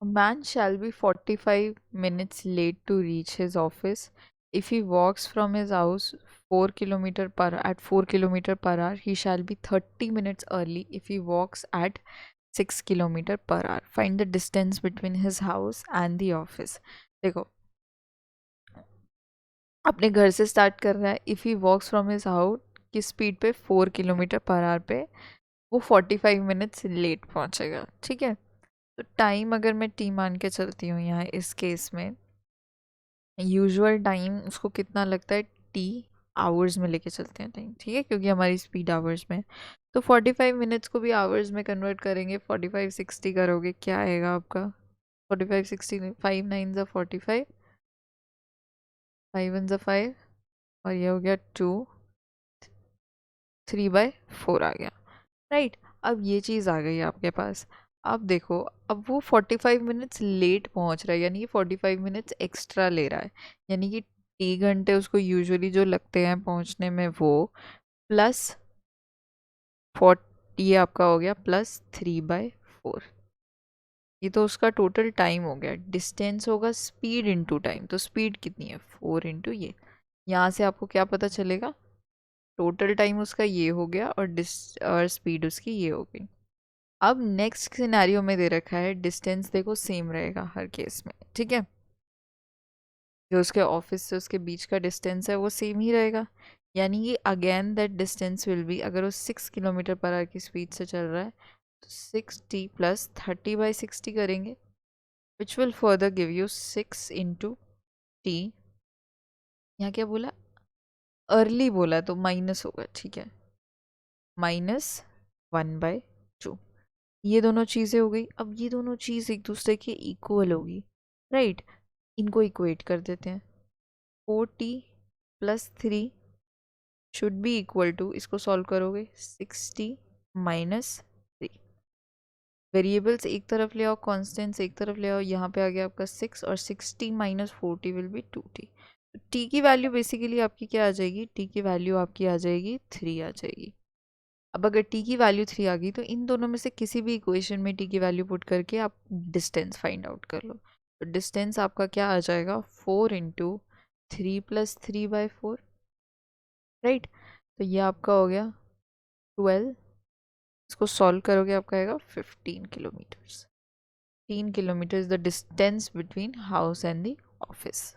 A man shall be 45 minutes late to reach his office. If he walks from his house 4 kilometer per hour, he shall be 30 minutes early if he walks at 6 kilometre per hour. Find the distance between his house and the office. देखो, अपने घर से start कर रहा है. If he walks from his house की speed पे 4 kilometre per our पे वो 45 मिनट्स लेट पहुंचेगा. ठीक है, तो टाइम अगर मैं टी मान के चलती हूँ यहाँ इस केस में, यूजुअल टाइम उसको कितना लगता है, टी आवर्स में लेके चलते हैं टाइम. ठीक है, क्योंकि हमारी स्पीड आवर्स में. तो 45 मिनट्स को भी आवर्स में कन्वर्ट करेंगे. 45 60 करोगे, क्या आएगा आपका? 45 60, 5 9 ज़ा 45, 5 1 ज़ा 5, और ये हो गया 2, 3/4 आ गया. राइट, अब ये चीज़ आ गई आपके पास. अब देखो, अब वो 45 मिनट्स लेट पहुंच रहा है, यानी कि 45 मिनट्स एक्स्ट्रा ले रहा है. यानी कि 3 घंटे उसको यूजुअली जो लगते हैं पहुंचने में, वो प्लस 40, ये आपका हो गया प्लस 3/4. ये तो उसका टोटल टाइम हो गया. डिस्टेंस होगा स्पीड इंटू टाइम. तो स्पीड कितनी है? 4 इंटू ये. यहाँ से आपको क्या पता चलेगा? टोटल टाइम उसका ये हो गया और स्पीड उसकी ये हो गई. अब नेक्स्ट सिनेरियो में दे रखा है डिस्टेंस, देखो सेम रहेगा हर केस में. ठीक है, जो उसके ऑफिस से उसके बीच का डिस्टेंस है वो सेम ही रहेगा. यानी कि again that distance will be, अगर वो 6 किलोमीटर पर आवर की स्पीड से चल रहा है तो 6t प्लस 30/60 करेंगे, which will further give you 6 into T. यहाँ क्या बोला? अर्ली बोला तो माइनस होगा. ठीक है, -1/2. ये दोनों चीज़ें हो गई. अब ये दोनों चीज़ एक दूसरे के इक्वल होगी. राइट, इनको इक्वेट कर देते हैं. 4t+3 should be equal to, इसको सॉल्व करोगे, 6t-3. वेरिएबल्स एक तरफ ले आओ, कॉन्स्टेंट्स एक तरफ ले आओ. यहाँ पे आ गया आपका 6, और 6t-4t will be 2t. T की वैल्यू बेसिकली आपकी क्या आ जाएगी? टी की वैल्यू आपकी आ जाएगी 3 आ जाएगी. अब अगर टी की वैल्यू 3 आ गई तो इन दोनों में से किसी भी इक्वेशन में टी की वैल्यू पुट करके आप डिस्टेंस फाइंड आउट कर लो. तो डिस्टेंस आपका क्या आ जाएगा? 4 इंटू 3 प्लस 3/4. राइट, तो ये आपका हो गया 12. इसको सॉल्व करोगे आपका आएगा 15 kilometres. 3 kilometre is the distance between house and the office.